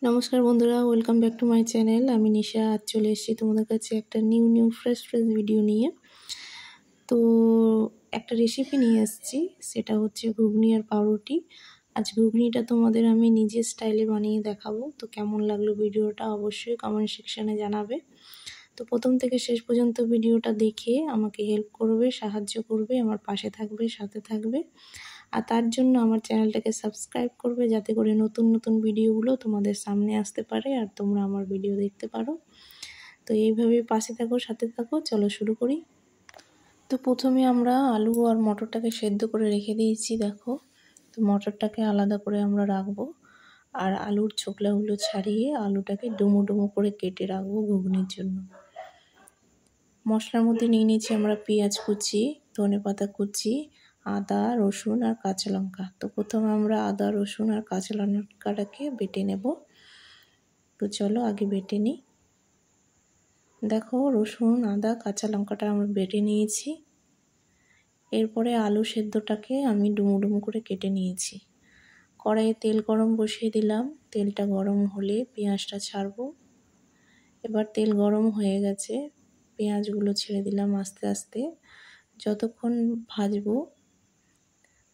নমস্কার বন্ধুরা, welcome back to my channel. আমি নিশা। আজ চলে এসেছি তোমাদের কাছে একটা নিউ ফ্রেশ ভিডিও নিয়ে। তো একটা রেসিপি নিয়ে এসেছি, সেটা হচ্ছে ঘুগনি আর পাউরুটি। আজ ঘুগনিটা তোমাদের আমি নিজের স্টাইলে বানিয়ে দেখাবো। তো কেমন লাগলো ভিডিওটা অবশ্যই কমেন্ট সেকশানে জানাবে। তো প্রথম থেকে শেষ পর্যন্ত ভিডিওটা দেখে আমাকে হেল্প করবে, সাহায্য করবে, আমার পাশে থাকবে, সাথে থাকবে। আর তার জন্য আমার চ্যানেলটাকে সাবস্ক্রাইব করবে, যাতে করে নতুন নতুন ভিডিওগুলো তোমাদের সামনে আসতে পারে আর তোমরা আমার ভিডিও দেখতে পারো। তো এইভাবেই পাশে থাকো, সাথে থাকো। চলো শুরু করি। তো প্রথমে আমরা আলু আর মটরটাকে সেদ্ধ করে রেখে দিয়েছি। দেখো, তো মটরটাকে আলাদা করে আমরা রাখবো, আর আলুর ছোকলাগুলো ছাড়িয়ে আলুটাকে ডুমো ডুমো করে কেটে রাখবো ঘুগনির জন্য। মশলার মধ্যে নিয়ে নিয়েছি আমরা পেঁয়াজ কুচি, ধনেপাতা কুচি, আদা, রসুন আর কাঁচা লঙ্কা। তো প্রথমে আমরা আদা, রসুন আর কাঁচা লঙ্কাটাকে বেটে নেব। তো চলো আগে বেটে নিই। দেখো, রসুন, আদা, কাঁচা লঙ্কাটা আমরা বেটে নিয়েছি। এরপরে আলু সেদ্ধটাকে আমি ডুমো ডুমো করে কেটে নিয়েছি। কড়াইয়ে তেল গরম বসিয়ে দিলাম। তেলটা গরম হলে পেঁয়াজটা ছাড়বো। এবার তেল গরম হয়ে গেছে, পেঁয়াজগুলো ছেড়ে দিলাম আস্তে আস্তে। যতক্ষণ ভাজবো,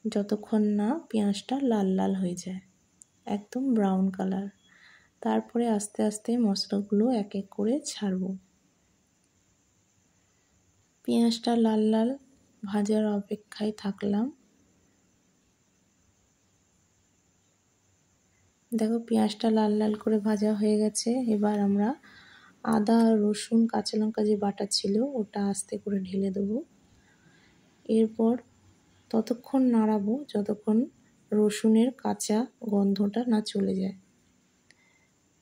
যতক্ষণ না পেঁয়াজটা লাল লাল হয়ে যায়, একদম ব্রাউন কালার। তারপরে আস্তে আস্তে মশলাগুলো এক এক করে ছাড়বো। পেঁয়াজটা লাল লাল ভাজার অপেক্ষায় থাকলাম। দেখো, পেঁয়াজটা লাল লাল করে ভাজা হয়ে গেছে। এবার আমরা আদা, রসুন, কাঁচা লঙ্কা যে বাটা ছিল ওটা আস্তে করে ঢেলে দেবো। এরপর ততক্ষণ নাড়াবো যতক্ষণ রসুনের কাঁচা গন্ধটা না চলে যায়।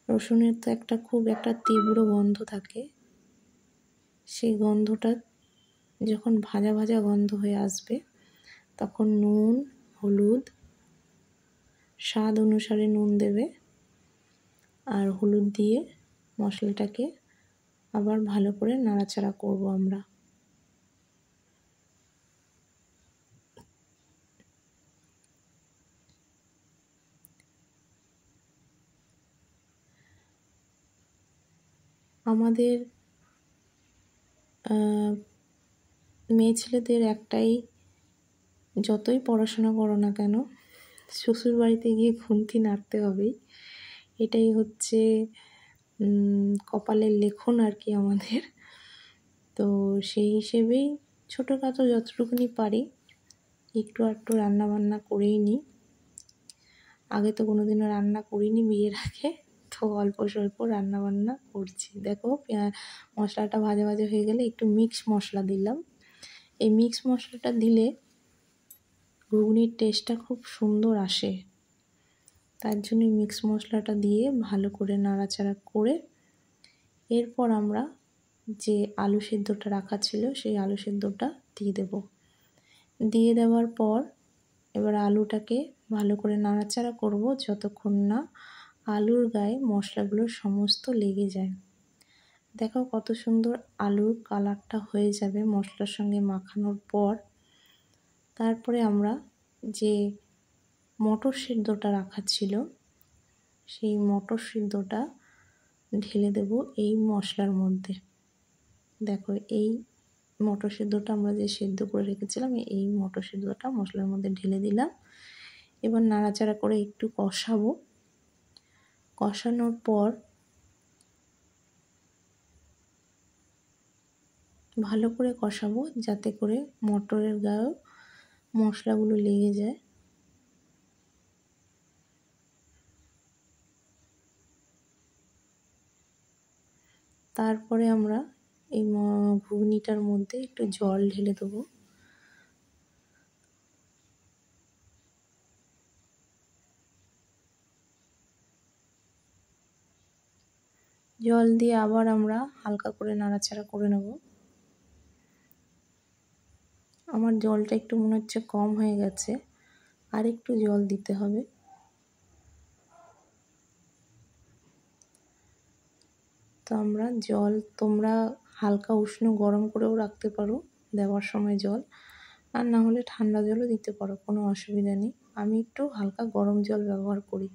রসুনের তো খুব একটা তীব্র গন্ধ থাকে। সেই গন্ধটা যখন ভাজা ভাজা গন্ধ হয়ে আসবে, তখন নুন, হলুদ, স্বাদ অনুসারে নুন দেবে, আর হলুদ দিয়ে মশলাটাকে আবার ভালো করে নাড়াচাড়া করব আমরা। আমাদের মেয়ে ছেলেদের একটাই, যতই পড়াশোনা করো না কেন, শ্বশুর বাড়িতে গিয়ে খুন্তি নাড়তে হবেই। এটাই হচ্ছে কপালের লেখন আর কি আমাদের। তো সেই হিসেবেই ছোটোখাটো যতটুকুনি পারি একটু আধটু রান্নাবান্না করেই নিই। আগে তো কোনোদিনও রান্না করিনি বিয়ের আগে, তো অল্প স্বল্প রান্নাবান্না করছি। দেখো, মশলাটা ভাজা ভাজা হয়ে গেলে একটু মিক্স মশলা দিলাম। এই মিক্স মশলাটা দিলে ঘুগনির টেস্টটা খুব সুন্দর আসে। তার জন্য মিক্স মশলাটা দিয়ে ভালো করে নাড়াচাড়া করে এরপর আমরা যে আলু সেদ্ধটা রাখা ছিল সেই আলু সেদ্ধটা দিয়ে দেব। দিয়ে দেওয়ার পর এবার আলুটাকে ভালো করে নাড়াচাড়া করব যতক্ষণ না আলুর গায়ে মশলাগুলো সমস্ত লেগে যায়। দেখো কত সুন্দর আলুর কালারটা হয়ে যাবে মশলার সঙ্গে মাখানোর পর। তারপরে আমরা যে মটর সিদ্ধটা রাখা ছিল সেই মটর সিদ্ধটা ঢেলে দেব এই মশলার মধ্যে। দেখো, এই মটর সিদ্ধটা আমরা যে সিদ্ধ করে রেখেছিলাম এই মটর সিদ্ধটা মশলার মধ্যে ঢেলে দিলাম। এবার নাড়াচাড়া করে একটু কষাবো। কষানোর পর ভালো করে কষাবো যাতে করে মটরের গায়েও মশলাগুলো লেগে যায়। তারপরে আমরা এই ঘুগনিটার মধ্যে একটু জল ঢেলে দেবো। জল দিয়ে আবার আমরা হালকা করে নাড়াচাড়া করে নেব। আমার জলটা একটু মনে হচ্ছে কম হয়ে গেছে, আর একটু জল দিতে হবে। তো আমরা জল, তোমরা হালকা উষ্ণ গরম করেও রাখতে পারো দেওয়ার সময় জল, আর না হলে ঠান্ডা জলও দিতে পারো, কোনো অসুবিধা নেই। আমি একটু হালকা গরম জল ব্যবহার করি।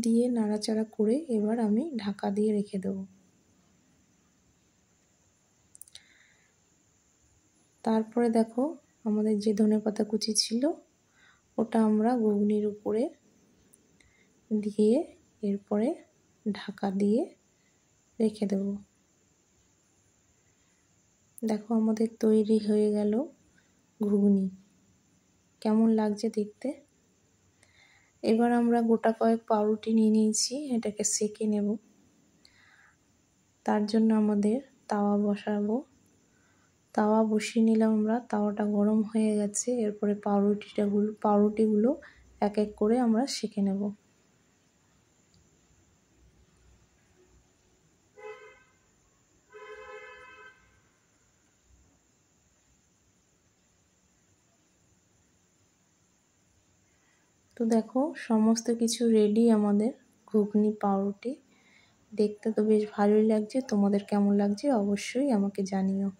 দিয়ে নাড়াচাড়া করে এবার আমি ঢাকা দিয়ে রেখে দেবো। তারপরে দেখো আমাদের যে ধনেপাতা কুচি ছিল ওটা আমরা ঘুগনির উপরে দিয়ে এরপরে ঢাকা দিয়ে রেখে দেব। দেখো আমাদের তৈরি হয়ে গেল ঘুগনি। কেমন লাগছে দেখতে? এবার আমরা গোটা কয়েক পাউরুটি নিয়ে নিয়েছি, এটাকে সেঁকে নেব। তার জন্য আমাদের তাওয়া বসাবো। তাওয়া বসিয়ে নিলাম আমরা, তাওয়াটা গরম হয়ে গেছে। এরপরে পাউরুটিগুলো এক এক করে আমরা সেঁকে নেব। তো দেখো সমস্ত কিছু রেডি আমাদের ঘুগনি পাউরুটি। দেখতে তো বেশ ভালোই লাগছে। তোমাদের কেমন লাগছে অবশ্যই আমাকে জানিও।